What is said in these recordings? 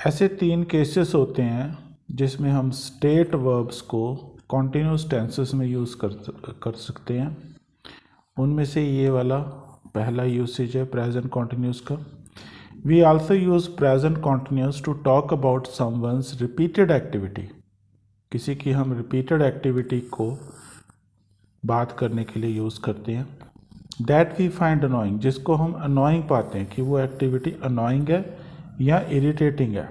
ऐसे 3 केसेस होते हैं जिसमें हम स्टेट वर्ब्स को कॉन्टिन्यूस टेंसेस में यूज़ कर सकते हैं। उनमें से ये वाला पहला यूसेज है प्रेजेंट कॉन्टिन्यूस का। We also use present continuous to talk about someone's repeated activity. किसी की हम रिपीटेड एक्टिविटी को बात करने के लिए यूज़ करते हैं। दैट वी फाइंड अनोइंग, जिसको हम अनोइंग पाते हैं कि वो एक्टिविटी अनोइंग है या इरिटेटिंग है।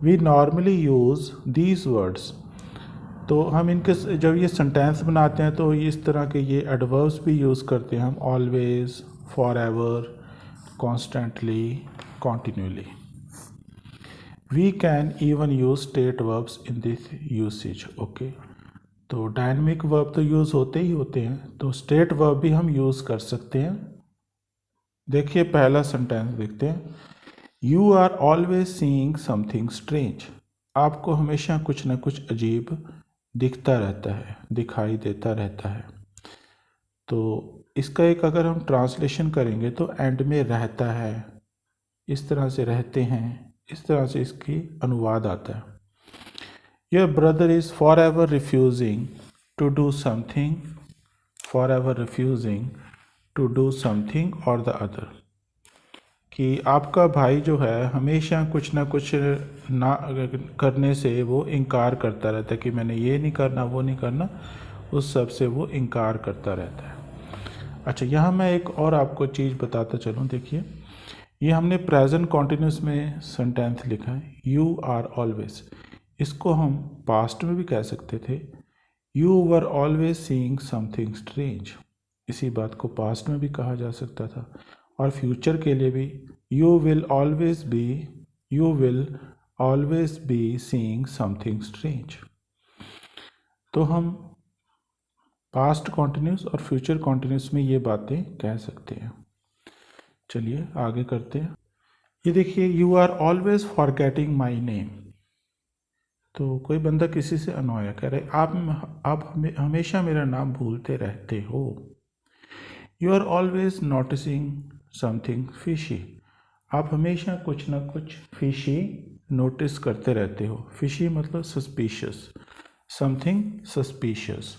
We normally use these words, तो हम इनके जब ये सेंटेंस बनाते हैं तो इस तरह के ये एडवर्ब्स भी यूज़ करते हैं हम, always, for ever, constantly, continuously. We can even use state verbs in this usage. Okay, तो डायनेमिक वर्ब तो यूज़ होते ही होते हैं, तो स्टेट वर्ब भी हम यूज़ कर सकते हैं। देखिए पहला सेंटेंस देखते हैं। You are always seeing something strange. आपको हमेशा कुछ ना कुछ अजीब दिखता रहता है, दिखाई देता रहता है। तो इसका एक अगर हम ट्रांसलेशन करेंगे तो एंड में रहता है, इस तरह से रहते हैं, इस तरह से इसकी अनुवाद आता है। Your brother is for ever refusing to do something, for ever refusing to do something और द अदर, कि आपका भाई जो है हमेशा कुछ ना कुछ ना करने से वो इनकार करता रहता है कि मैंने ये नहीं करना, वो नहीं करना, उस सब से वो इनकार करता रहता है। अच्छा, यहाँ मैं एक और आपको चीज़ बताता चलूँ। देखिए, ये हमने प्रेजेंट कॉन्टिन्यूस में सेंटेंस लिखा है, यू आर ऑलवेज। इसको हम पास्ट में भी कह सकते थे, you were always seeing something strange. इसी बात को पास्ट में भी कहा जा सकता था। और फ्यूचर के लिए भी you will always be seeing something strange. तो हम पास्ट कॉन्टिन्यूस और फ्यूचर कॉन्टिन्यूस में ये बातें कह सकते हैं। चलिए आगे करते हैं। ये देखिए, you are always forgetting my name. तो कोई बंदा किसी से अनोया कह रहे, आप हमेशा मेरा नाम भूलते रहते हो। You are always noticing something fishy. आप हमेशा कुछ ना कुछ फिशी नोटिस करते रहते हो। फिशी मतलब suspicious, something suspicious.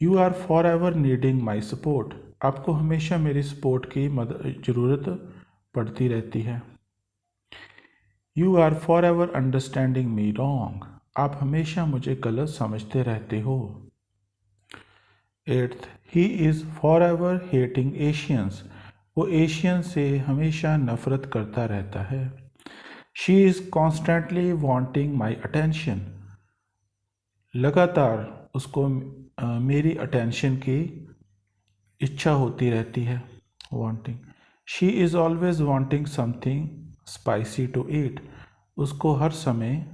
You are for ever needing my support. आपको हमेशा मेरी सपोर्ट की ज़रूरत पड़ती रहती है। You are for ever understanding me wrong. आप हमेशा मुझे गलत समझते रहते हो। 8th, he is for ever hating Asians. वो एशियन से हमेशा नफरत करता रहता है। She is constantly wanting my attention. लगातार उसको मेरी अटेंशन की इच्छा होती रहती है, wanting. She is always wanting something spicy to eat. उसको हर समय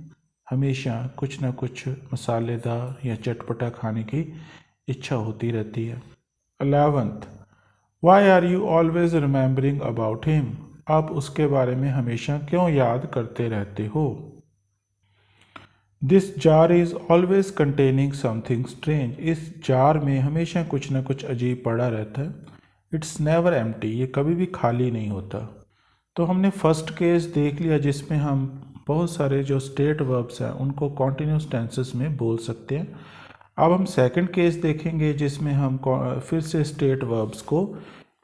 हमेशा कुछ ना कुछ मसालेदार या चटपटा खाने की इच्छा होती रहती है। 11th, why are you always remembering about him. आप उसके बारे में हमेशा क्यों याद करते रहते हो। This jar is always containing something strange. इस जार में हमेशा कुछ ना कुछ अजीब पड़ा रहता है। It's never empty. ये कभी भी खाली नहीं होता। तो हमने फर्स्ट केस देख लिया जिसमें हम बहुत सारे जो स्टेट वर्ब्स हैं उनको कॉन्टिन्यूस टेंसेस में बोल सकते हैं। अब हम सेकंड केस देखेंगे जिसमें हम फिर से स्टेट वर्ब्स को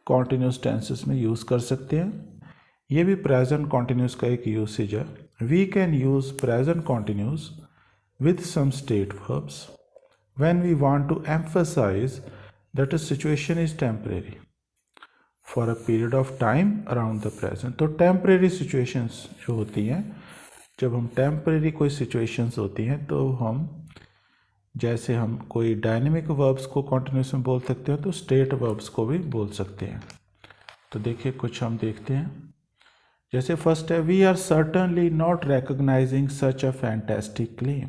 कॉन्टिन्यूस टेंसेस में यूज़ कर सकते हैं। ये भी प्रेजेंट कॉन्टिन्यूस का एक यूसेज है। We can use present continuous with some state verbs when we want to emphasize that a situation is temporary for a period of time around the present। तो temporary situations जो होती हैं, जब हम temporary कोई situations होती हैं तो हम जैसे हम कोई डायनेमिक वर्ब्स को कॉन्टिन्यूस में बोल सकते हैं तो स्टेट वर्ब्स को भी बोल सकते हैं। तो देखिए कुछ हम देखते हैं। जैसे फर्स्ट है, we are certainly not recognising such a fantastic claim.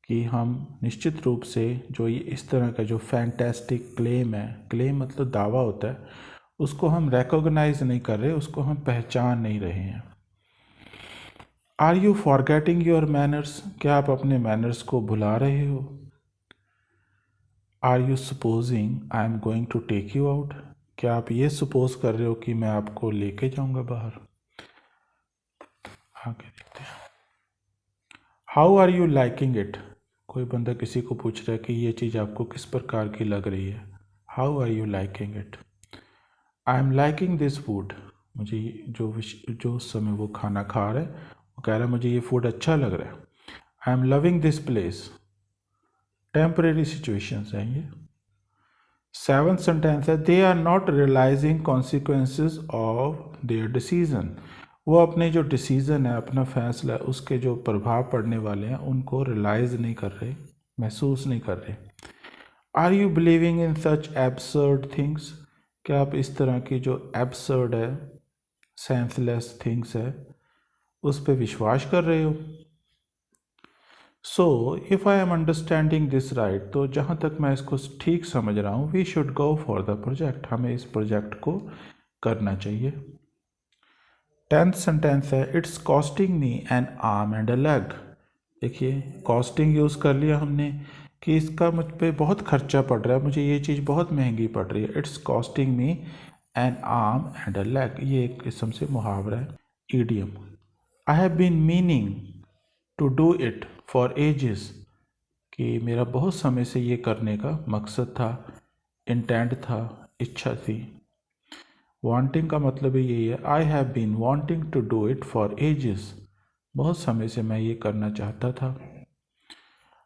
कि हम निश्चित रूप से जो ये इस तरह का जो फैंटेस्टिक क्लेम है, क्लेम मतलब दावा होता है, उसको हम रिकॉग्नाइज नहीं कर रहे, उसको हम पहचान नहीं रहे हैं। Are you forgetting your manners. क्या आप अपने मैनर्स को भुला रहे हो। Are you supposing I am going to take you out. क्या आप ये सपोज कर रहे हो कि मैं आपको लेके जाऊंगा बाहर। आगे देखते हैं। How are you liking it, कोई बंदा किसी को पूछ रहा है कि ये चीज़ आपको किस प्रकार की लग रही है। How are you liking it. I am liking this food, मुझे जो उस समय वो खाना खा रहे हैं वो कह रहा है मुझे ये फूड अच्छा लग रहा है। I am loving this place, temporary situations हैं ये। 7th सेंटेंस है, they are not realising consequences of their decision, वो अपने जो डिसीज़न है, अपना फैसला है, उसके जो प्रभाव पड़ने वाले हैं उनको रियलाइज नहीं कर रहे, महसूस नहीं कर रहे। Are you believing in such absurd things, क्या आप इस तरह की जो एब्सर्ड है, सेंसलेस थिंग्स है, उस पर विश्वास कर रहे हो। So if I am understanding this right, तो जहाँ तक मैं इसको ठीक समझ रहा हूँ, we should go for the project, हमें इस प्रोजेक्ट को करना चाहिए। 10th सेंटेंस है, it's costing me an arm and a leg, देखिए कॉस्टिंग यूज़ कर लिया हमने कि इसका मुझ पे बहुत खर्चा पड़ रहा है, मुझे ये चीज़ बहुत महंगी पड़ रही है। It's costing me an arm and a leg, ये एक किस्म से मुहावरा है, idiom. I have been meaning to do it for ages, कि मेरा बहुत समय से ये करने का मकसद था, इंटेंट था, इच्छा थी। वांटिंग का मतलब यही है, I have been wanting to do it for ages, बहुत समय से मैं ये करना चाहता था।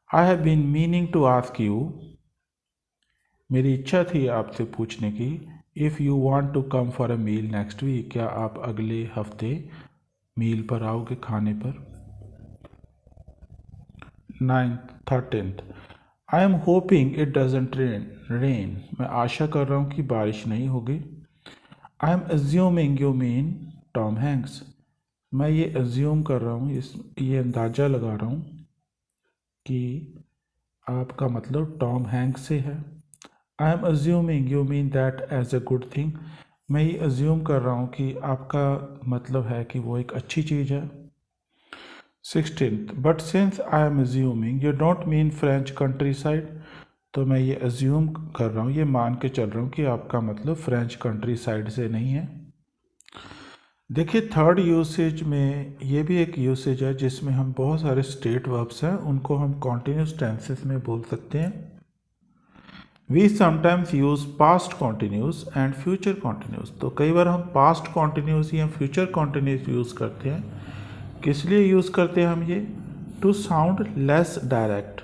I have been meaning to ask you, मेरी इच्छा थी आपसे पूछने की, if you want to come for a meal next week, क्या आप अगले हफ्ते मील पर आओगे, खाने पर। 13th, I am hoping it doesn't rain, मैं आशा कर रहा हूँ कि बारिश नहीं होगी। आई am assuming you mean Tom Hanks, मैं ये एज्यूम कर रहा हूँ, ये अंदाज़ा लगा रहा हूँ कि आपका मतलब टॉम हैंक्स से है। I am assuming you mean that as a good thing, मैं ये एज्यूम कर रहा हूँ कि आपका मतलब है कि वो एक अच्छी चीज़ है। 16th, but since I am assuming you don't mean French country side, तो मैं ये एज्यूम कर रहा हूँ, ये मान के चल रहा हूँ कि आपका मतलब फ्रेंच कंट्री साइड से नहीं है। देखिए थर्ड यूसेज में ये भी एक यूसेज है जिसमें हम बहुत सारे स्टेट वर्ब्स हैं उनको हम कॉन्टिन्यूस टेंसेस में बोल सकते हैं। We sometimes use past continuous and future continuous, तो कई बार हम पास्ट कॉन्टिन्यूस या फ्यूचर कॉन्टिन्यूस यूज़ करते हैं। किस लिए यूज़ करते हैं हम ये, टू साउंड लेस डायरेक्ट,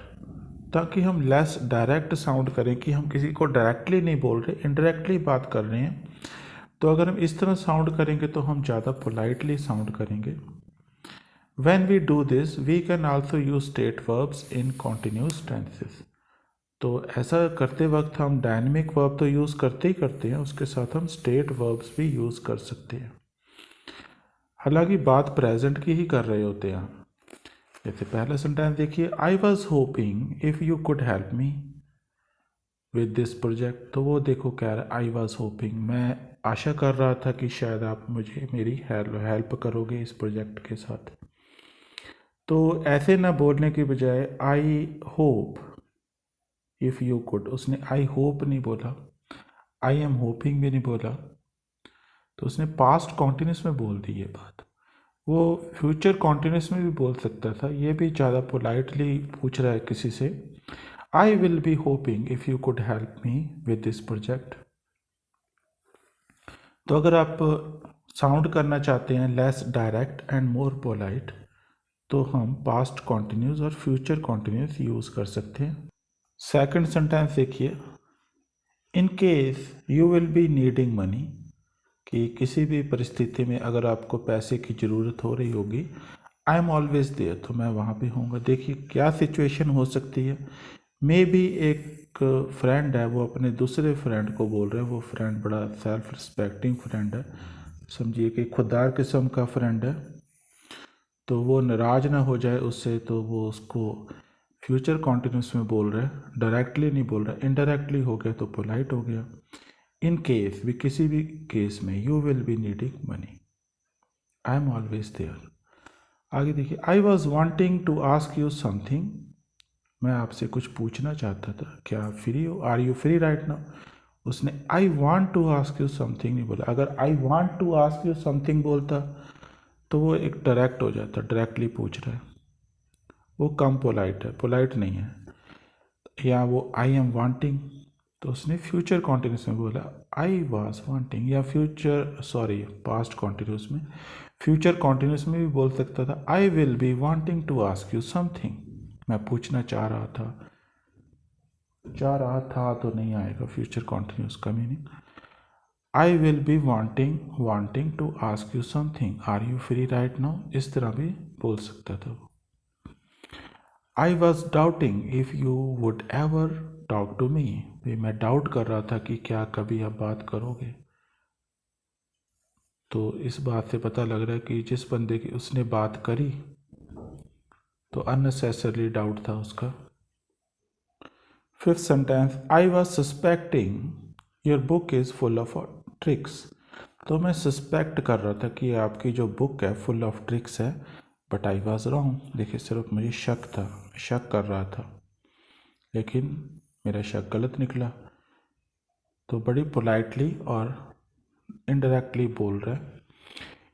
ताकि हम लेस डायरेक्ट साउंड करें, कि हम किसी को डायरेक्टली नहीं बोल रहे, इनडायरेक्टली बात कर रहे हैं। तो अगर हम इस तरह साउंड करेंगे तो हम ज़्यादा पोलाइटली साउंड करेंगे। When we do this we can also use state verbs in continuous tenses, तो ऐसा करते वक्त हम डायनेमिक वर्ब तो यूज़ करते ही करते हैं, उसके साथ हम स्टेट वर्ब्स भी यूज़ कर सकते हैं। हालांकि बात प्रेजेंट की ही कर रहे होते हैं। जैसे पहला सेंटेंस देखिए, I was hoping if you could help me with this project, तो वो देखो कह रहा है आई वॉज होपिंग, मैं आशा कर रहा था कि शायद आप मुझे मेरी हेल्प करोगे इस प्रोजेक्ट के साथ। तो ऐसे ना बोलने की बजाय I hope if you could, उसने आई होप नहीं बोला, आई एम होपिंग भी नहीं बोला, तो उसने पास्ट कॉन्टिन्यूस में बोल दी ये बात। वो फ्यूचर कॉन्टिन्यूस में भी बोल सकता था, ये भी ज़्यादा पोलाइटली पूछ रहा है किसी से, I will be hoping if you could help me with this project. तो अगर आप साउंड करना चाहते हैं less direct and more polite, तो हम पास्ट कॉन्टिन्यूस और फ्यूचर कॉन्टिन्यूस यूज़ कर सकते हैं। सेकंड सेंटेंस देखिए, in case you will be needing money, कि किसी भी परिस्थिति में अगर आपको पैसे की ज़रूरत हो रही होगी, आई एम ऑलवेज देयर, तो मैं वहाँ पे होऊंगा। देखिए क्या सिचुएशन हो सकती है, मे बी एक फ्रेंड है वो अपने दूसरे फ्रेंड को बोल रहे हैं, वो फ्रेंड बड़ा सेल्फ रिस्पेक्टिंग फ्रेंड है, समझिए कि खुददार किस्म का फ्रेंड है, तो वो नाराज़ ना हो जाए उससे, तो वो उसको फ्यूचर कॉन्टिन्यूस में बोल रहे हैं, डायरेक्टली नहीं बोल रहा, इनडायरेक्टली हो गया तो पोलाइट हो गया। इन केस भी, किसी भी केस में, you will be needing money, I am always there. आगे देखिए, I was wanting to ask you something, मैं आपसे कुछ पूछना चाहता था, क्या आप फ्री हो, are you free right now, उसने I want to ask you something नहीं बोला। अगर I want to ask you something बोलता तो वो एक डायरेक्ट हो जाता, डायरेक्टली पूछ रहा है, वो कम पोलाइट है, पोलाइट नहीं है। या वो आई एम वांटिंग, तो उसने फ्यूचर कॉन्टिन्यूस में बोला आई वाज वांटिंग, या पास्ट कॉन्टिन्यूस में, फ्यूचर कॉन्टिन्यूस में भी बोल सकता था I will be wanting to ask you something, मैं पूछना चाह रहा था तो नहीं आएगा फ्यूचर कॉन्टिन्यूस का meaning. I will be wanting to ask you something, are you free right now, इस तरह भी बोल सकता था वो। I was doubting if you would ever talk to me, भी मैं डाउट कर रहा था कि क्या कभी आप बात करोगे। तो इस बात से पता लग रहा है कि जिस बंदे की उसने बात करी तो अननेसेसरली डाउट था उसका। Fifth sentence, I was suspecting your book is full of tricks, तो मैं सस्पेक्ट कर रहा था कि आपकी जो बुक है फुल ऑफ ट्रिक्स है, बट आई वॉज रॉन्ग, देखिए सिर्फ मुझे शक था, शक कर रहा था, लेकिन मेरा शक गलत निकला। तो बड़ी पोलाइटली और इनडायरेक्टली बोल रहा है।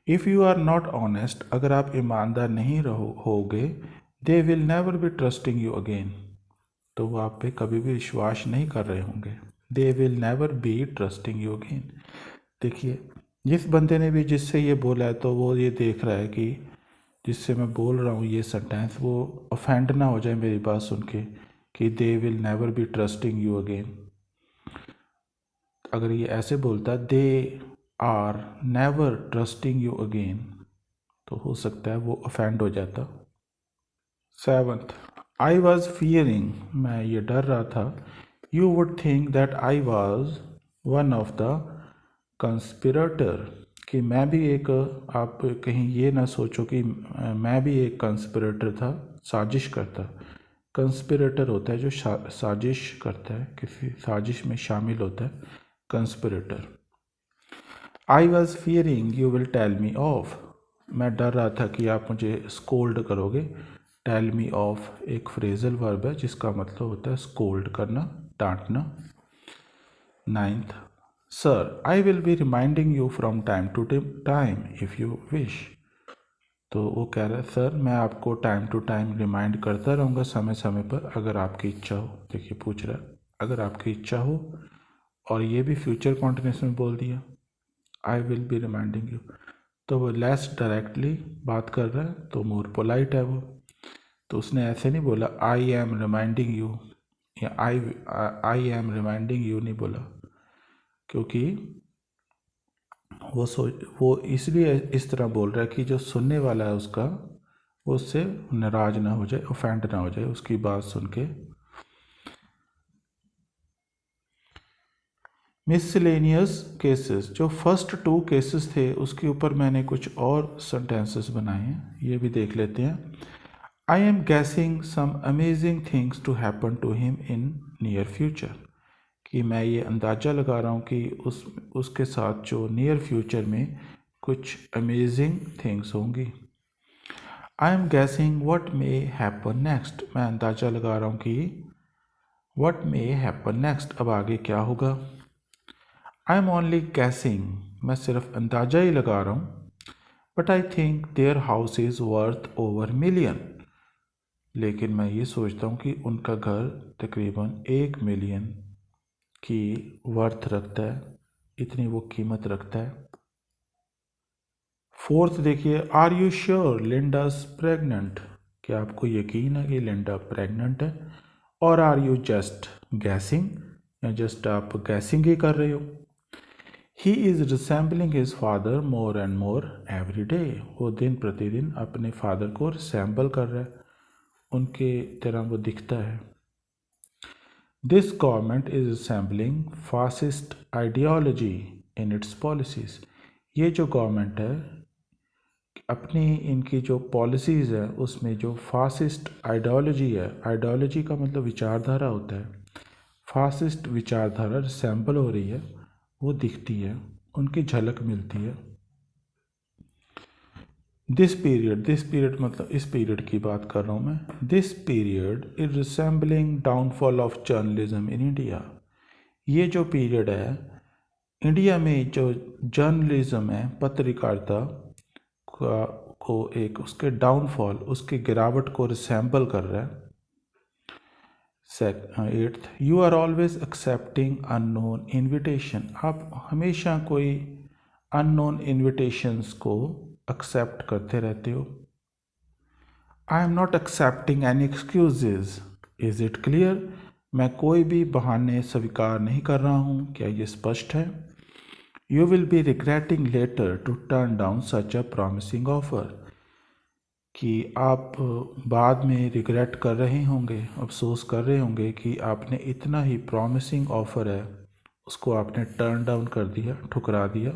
If you are not honest, अगर आप ईमानदार नहीं होगे, they will never be trusting you again, तो वो आप पे कभी भी विश्वास नहीं कर रहे होंगे। दे will never be trusting you again. देखिए जिस बंदे ने भी जिससे ये बोला है, तो वो ये देख रहा है कि जिससे मैं बोल रहा हूँ ये सेंटेंस, वो ऑफेंड ना हो जाए मेरी बात सुन के कि they will never be trusting you again. अगर ये ऐसे बोलता they are never trusting you again, तो हो सकता है वो ऑफेंड हो जाता। सेवंथ, आई वॉज फियरिंग, मैं ये डर रहा था, you would think that I was one of the conspirator, कि मैं भी एक, आप कहीं ये ना सोचो कि मैं भी एक कंस्पिरेटर था, साजिश करता। कंस्पिरेटर होता है जो साजिश करता है, किसी साजिश में शामिल होता है, conspirator. I was fearing you will tell me off, मैं डर रहा था कि आप मुझे स्कोल्ड करोगे। टेल मी ऑफ एक फ्रेजल वर्ब है जिसका मतलब होता है स्कोल्ड करना, डांटना। Ninth, sir I will be reminding you from time to time if you wish, तो वो कह रहा है सर मैं आपको टाइम टू टाइम रिमाइंड करता रहूँगा समय समय पर, अगर आपकी इच्छा हो। देखिए पूछ रहा है अगर आपकी इच्छा हो, और ये भी फ्यूचर कॉन्टिन्यूस में बोल दिया आई विल बी रिमाइंडिंग यू, तो वो लेस डायरेक्टली बात कर रहा है, तो मोर पोलाइट है वो। तो उसने ऐसे नहीं बोला आई एम रिमाइंडिंग यू, या आई एम रिमाइंडिंग यू नहीं बोला, क्योंकि वो इसलिए इस तरह बोल रहा है कि जो सुनने वाला है उसका, वो उससे नाराज ना हो जाए, ऑफेंड ना हो जाए उसकी बात सुन के। मिसलेनियस केसेस, जो फर्स्ट 2 केसेस थे उसके ऊपर मैंने कुछ और सेंटेंसेस बनाए हैं, ये भी देख लेते हैं। I am guessing some amazing things to happen to him in near future, कि मैं ये अंदाज़ा लगा रहा हूँ कि उसके साथ जो नियर फ्यूचर में कुछ अमेजिंग थिंग्स होंगी। आई am guessing what may happen next, मैं अंदाज़ा लगा रहा हूँ कि व्हाट मे हैपन नेक्स्ट, अब आगे क्या होगा। आई एम ओनली गैसिंग, मैं सिर्फ अंदाज़ा ही लगा रहा हूँ। But I think their house is worth over million, लेकिन मैं ये सोचता हूँ कि उनका घर तकरीबन 1 मिलियन की वर्थ रखता है, इतनी वो कीमत रखता है। फोर्थ देखिए, are you sure Linda's pregnant, क्या आपको यकीन है कि लिंडा प्रेग्नेंट है, और आर यू जस्ट गैसिंग, या जस्ट आप गैसिंग ही कर रहे हो। He is resembling his father more and more every day, वो दिन प्रतिदिन अपने फादर को रिसेंबल कर रहा है, उनके तरह वो दिखता है। This government is resembling fascist ideology in its policies, ये जो गवर्नमेंट है अपनी इनकी जो पॉलिसीज़ है उसमें जो फासिस्ट आइडियोलॉजी है, आइडियोलॉजी का मतलब विचारधारा होता है, फासिस्ट विचारधारा रिसेंबल हो रही है, वो दिखती है, उनकी झलक मिलती है। दिस पीरियड मतलब इस पीरियड की बात कर रहा हूँ मैं। This period is resembling downfall of journalism in India, ये जो पीरियड है इंडिया में जो जर्नलिज्म है, पत्रकारिता को एक उसके डाउनफॉल, उसके गिरावट को रिसेंबल कर रहा है। 8th, you are always accepting unknown invitation, आप हमेशा कोई अननोन इन्विटेशंस को एक्सेप्ट करते रहते हो। आई am not accepting any excuses, is it clear, मैं कोई भी बहाने स्वीकार नहीं कर रहा हूँ, क्या ये स्पष्ट है। You will be regretting later to turn down such a promising offer, कि आप बाद में रिग्रेट कर रहे होंगे, अफसोस कर रहे होंगे कि आपने इतना ही प्रॉमिसिंग ऑफ़र है उसको आपने टर्न डाउन कर दिया, ठुकरा दिया।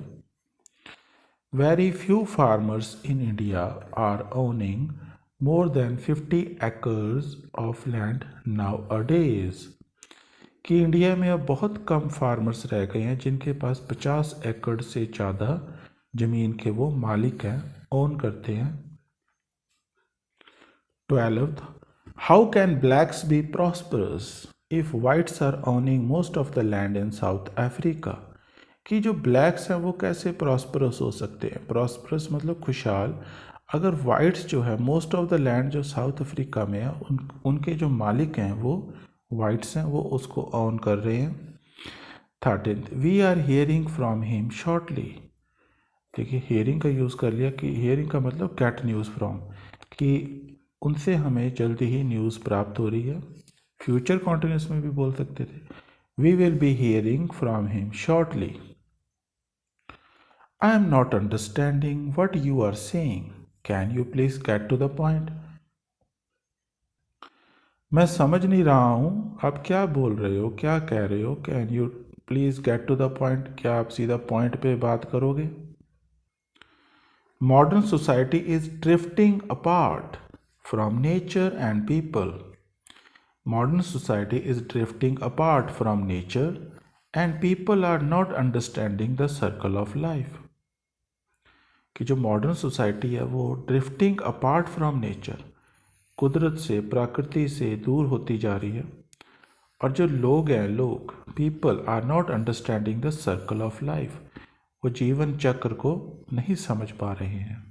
Very few farmers in India are owning more than 50 acres of land nowadays, कि इंडिया में अब बहुत कम फार्मर्स रह गए हैं जिनके पास 50 एकड़ से ज़्यादा ज़मीन के वो मालिक हैं, ओन करते हैं। 12th, how can blacks be prosperous if whites are owning most of the land in South Africa, कि जो ब्लैक्स हैं वो कैसे प्रॉस्परस हो सकते हैं। प्रॉस्परस मतलब खुशहाल, अगर वाइट्स जो है मोस्ट ऑफ द लैंड जो साउथ अफ्रीका में है उनके जो मालिक हैं वो वाइट्स हैं, वो उसको ऑन कर रहे हैं। 13th, we are hearing from him shortly, देखिए हियरिंग का यूज़ कर लिया, कि हियरिंग का मतलब गेट न्यूज़ फ्रॉम, कि उनसे हमें जल्दी ही न्यूज़ प्राप्त हो रही है। फ्यूचर कॉन्टिन्यूस में भी बोल सकते थे, we will be hearing from him shortly. I am not understanding what you are saying, can you please get to the point, मैं समझ नहीं रहा हूँ आप क्या बोल रहे हो, क्या कह रहे हो, can you please get to the point, क्या आप सीधा पॉइंट पे बात करोगे। Modern society is drifting apart from nature and people. Modern society is drifting apart from nature and people are not understanding the circle of life. कि जो modern society है वो ड्रिफ्टिंग अपार्ट फ्रॉम नेचर, कुदरत से, प्रकृति से दूर होती जा रही है, और जो लोग हैं, लोग, people are not understanding the circle of life, वो जीवन चक्र को नहीं समझ पा रहे हैं।